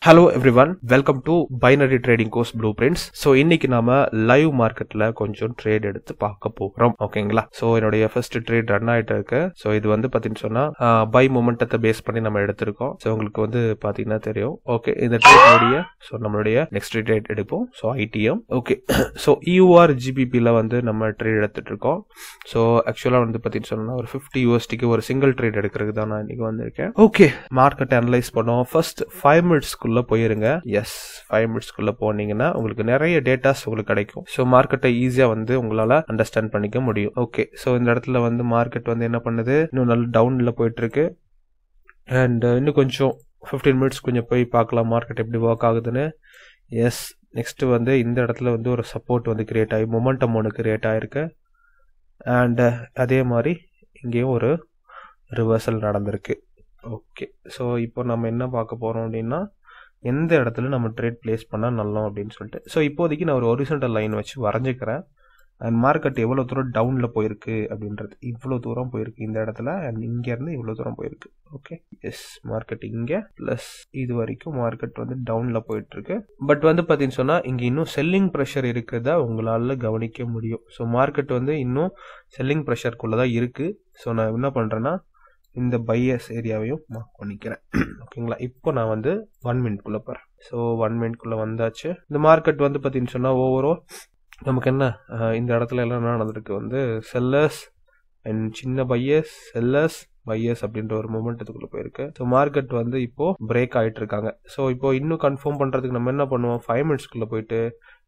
Hello everyone, welcome to Binary Trading Course Blueprints. So இன்னைக்கு நாம live மார்க்கெட்ல கொஞ்சம் ட்ரேட் எடுத்து பார்க்க போறோம். ஓகேங்களா? சோ என்னோட ஃபர்ஸ்ட் ட்ரேட் ரன் ஆயிட்டு இருக்கு. சோ இது வந்து பாத்தீங்கன்னா சொன்னா பை மொமெண்டத்தை பேஸ் பண்ணி நம்ம எடுத்திருக்கோம். சோ உங்களுக்கு வந்து பாத்தீங்கன்னா தெரியும். ஓகே, இந்த ட்ரேட் சோ நம்மளுடைய நெக்ஸ்ட் ட்ரேட் எடுப்போம். So ITM. Okay, so EUR GBP ல வந்து நம்ம ட்ரேட் எடுத்துட்டு இருக்கோம். சோ ஆக்சுவலா வந்து பாத்தீங்கன்னா சொன்னா ஒரு 50 USDக்கு ஒரு சிங்கிள் ட்ரேட் எடுக்கிறதுக்கு தான் நான் இன்னைக்கு வந்திருக்கேன். ஓகே, மார்க்கெட் அனலைஸ் பண்ணோம். ஃபர்ஸ்ட் 5 மினிட்ஸ் போயிருங்க. எஸ், 5 மினிட்ஸ்க்குள்ள போனீங்கன்னா உங்களுக்கு நிறைய டேட்டாஸ் உங்களுக்கு கிடைக்கும். ஸோ மார்க்கெட்டை ஈஸியா வந்து உங்களால அண்டர்ஸ்டாண்ட் பண்ணிக்க முடியும். ஓகே, ஸோ இந்த இடத்துல வந்து மார்க்கெட் வந்து என்ன பண்ணுது, இன்னும் நல்ல டவுன்ல போயிட்டு இருக்கு. அண்ட் இன்னும் கொஞ்சம் 15 மினிட்ஸ் கொஞ்சம் போய் பார்க்கலாம் மார்க்கெட் எப்படி ஒர்க் ஆகுதுன்னு. எஸ், நெக்ஸ்ட் வந்து இந்த இடத்துல வந்து ஒரு சப்போர்ட் வந்து கிரியேட் ஆகி மொமெண்டம் ஒன்று கிரியேட் ஆயிருக்கு. அண்ட் அதே மாதிரி இங்கேயும் ஒரு ரிவர்சல் நடந்திருக்கு. ஓகே, ஸோ இப்போ நம்ம என்ன பார்க்க போறோம் அப்படின்னா, எந்த இடத்துல நம்ம ட்ரேட் பிளேஸ் பண்ணா நல்லோம் அப்படின்னு சொல்லிட்டு. ஸோ இப்போதைக்கு நான் ஒரு ஹொரிசான்டல் லைன் வச்சு வரைஞ்சிக்கிறேன். அண்ட் மார்க்கெட் எவ்வளவு தூரம் டவுன்ல போயிருக்கு அப்படின்றது, இவ்வளவு தூரம் போயிருக்கு இந்த இடத்துல. அண்ட் இங்க இருந்து இவ்வளவு தூரம் போயிருக்கு. ஓகே, எஸ், மார்க்கெட் இங்க பிளஸ் இது வரைக்கும் மார்க்கெட் வந்து டவுன்ல போயிட்டு இருக்கு. பட் வந்து பாத்தீங்கன்னா சொன்னா இங்க இன்னும் செல்லிங் ப்ரெஷர் இருக்கிறதா உங்களால கவனிக்க முடியும். ஸோ மார்க்கெட் வந்து இன்னும் செல்லிங் ப்ரெஷருக்குள்ளதான் இருக்கு. ஸோ நான் என்ன பண்றேன்னா இந்த பையர்ஸ் ஏரியாவையும் மார்க் பண்ணிக்கிறேன். ஓகேங்களா? இப்போ நான் வந்து 1 மினிட்குள்ள போறேன். ஸோ 1 மினிட்குள்ள வந்தாச்சு. இந்த மார்க்கெட் வந்து பாத்தீங்கன்னா சொன்னா ஓவரால் நமக்கு என்ன இந்த இடத்துல எல்லாம் நடந்திருக்கு வந்து செல்லர்ஸ் அண்ட் சின்ன பையர்ஸ், செல்லர்ஸ், பையர்ஸ் அப்படின்ற ஒரு மொமெண்டத்துக்குள்ள போயிருக்கு. ஸோ மார்க்கெட் வந்து இப்போ பிரேக் ஆயிட்டு இருக்காங்க. ஸோ இப்போ இன்னும் கன்ஃபார்ம் பண்றதுக்கு நம்ம என்ன பண்ணுவோம், 5 மினிட்ஸ்க்குள்ள போயிட்டு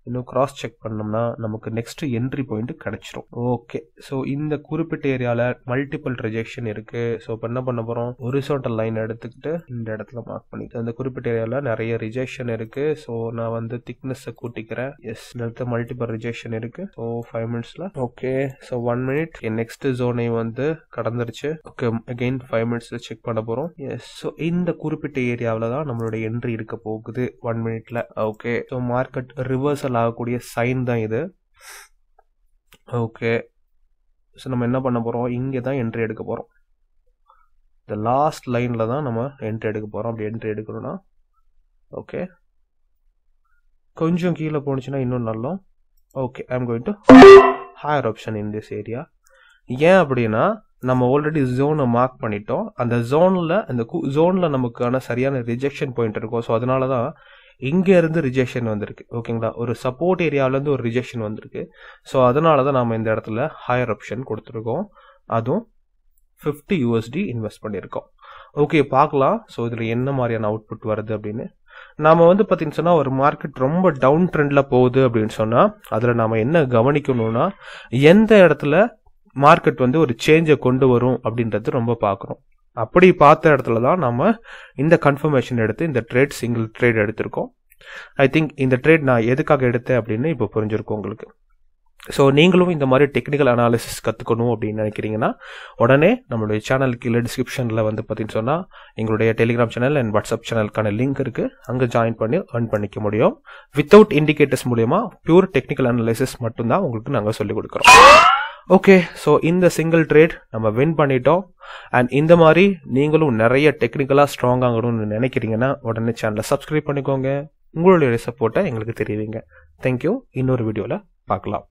இன்னும் கிராஸ் செக் பண்ணோம்னா நமக்கு நெக்ஸ்ட் என்ட்ரி பாயிண்ட் கிடைச்சிரும். ஓகே, ஸோ இந்த குறிப்பிட்ட ஏரியால மல்டிபிள் ரிஜெக்ஷன் இருக்கு. ஸோ இப்போ என்ன பண்ண போறோம், ஹொரிசான்டல் லைன் எடுத்துக்கிட்டு இந்த இடத்துல மார்க் பண்ணிட்டு அந்த குறிப்பிட்ட ஏரியால நிறைய ரிஜெக்ஷன் இருக்கு. ஸோ நான் வந்து திக்னஸ் கூட்டிக்கிறேன். எஸ், இந்த இடத்துல மல்டிபிள் ரிஜெக்ஷன் இருக்கு. ஸோ 5 மினிட்ஸ்ல ஓகே, ஸோ 1 மினிட் நெக்ஸ்ட் ஜோனை வந்து கடந்துருச்சு. ஓகே, அகைன் 5 மினிட்ஸ்ல செக் பண்ண போறோம். எஸ், ஸோ இந்த குறிப்பிட்ட ஏரியாவில தான் நம்மளோட என்ட்ரி இருக்க போகுது 1 மினிட்ல. ஓகே, ஸோ மார்க்கெட் ரிவர்சல் ஆகக்கூடிய சைன் தான் இது. ஓகே, ஸோ நம்ம என்ன பண்ண போறோம், இங்கே தான் என்ட்ரி எடுக்க போறோம். இந்த லாஸ்ட் லைன்ல தான் நம்ம என்ட்ரி எடுக்க போறோம். அப்படி என்ட்ரி எடுக்கணும்னா ஓகே, கொஞ்சம் கீழே போனுச்சுன்னா இன்னும் நல்லா. Okay, I am going to higher option in this area. ஏன் அப்படின்னா நம்ம ஆல்ரெடி ஜோனை மார்க் பண்ணிட்டோம். அந்த ஜோன்ல நமக்கான சரியான ரிஜெக்ஷன் பாயிண்ட் இருக்கும். ஸோ அதனாலதான் இங்க இருந்து ரிஜெக்ஷன் வந்திருக்கு. ஓகேங்களா? ஒரு சப்போர்ட் ஏரியால இருந்து ஒரு ரிஜெக்ஷன் வந்திருக்கு. ஸோ அதனாலதான் நம்ம இந்த இடத்துல ஹையர் ஆப்ஷன் கொடுத்துருக்கோம். அதுவும் 50 USD இன்வெஸ்ட் பண்ணியிருக்கோம். ஓகே, பார்க்கலாம் ஸோ இதுல என்ன மாதிரியான அவுட்புட் வருது அப்படின்னு. நாம வந்து பாத்தீங்கன்னா சொன்னா ஒரு மார்க்கெட் ரொம்ப டவுன் ட்ரெண்ட்ல போகுது அப்படின்னு சொன்னா அதுல நாம என்ன கவனிக்கணும்னா எந்த இடத்துல மார்க்கெட் வந்து ஒரு சேஞ்சை கொண்டு வரும் அப்படின்றது ரொம்ப பார்க்கணும். அப்படி பார்த்த இடத்துல தான் நம்ம இந்த கன்ஃபர்மேஷன் எடுத்து இந்த ட்ரேட் சிங்கிள் ட்ரேட் எடுத்திருக்கோம். ஐ திங்க் இந்த ட்ரேட் நான் எதுக்காக எடுத்தேன் அப்படின்னு இப்போ புரிஞ்சிருக்கும் உங்களுக்கு. ஸோ நீங்களும் இந்த மாதிரி டெக்னிக்கல் அனாலிசிஸ் கற்றுக்கணும் அப்படின்னு நினைக்கிறீங்கன்னா உடனே நம்மளுடைய சேனலுக்கு கீழே டிஸ்கிரிப்ஷனில் வந்து பார்த்தீங்கன்னு சொன்னால் எங்களுடைய டெலிகிராம் சேனல் அண்ட் வாட்ஸ்அப் சேனலுக்கான லிங்க் இருக்குது. அங்கே ஜாயின் பண்ணி ஏர்ன் பண்ணிக்க முடியும். வித்தவுட் இண்டிகேட்டர்ஸ் மூலமா பியூர் டெக்னிக்கல் அனாலிசிஸ் மட்டும்தான் உங்களுக்கு நாங்கள் சொல்லிக் கொடுக்குறோம். ஓகே, ஸோ இந்த சிங்கிள் ட்ரேட் நம்ம வின் பண்ணிட்டோம். அண்ட் இந்த மாதிரி நீங்களும் நிறைய டெக்னிக்கலாக ஸ்ட்ராங் ஆகணும்னு நினைக்கிறீங்கன்னா உடனே சேனலை சப்ஸ்கிரைப் பண்ணிக்கோங்க. உங்களுடைய சப்போர்ட்டை எங்களுக்கு தெரிவிங்க. தேங்க்யூ. இன்னொரு வீடியோவில் பார்க்கலாம்.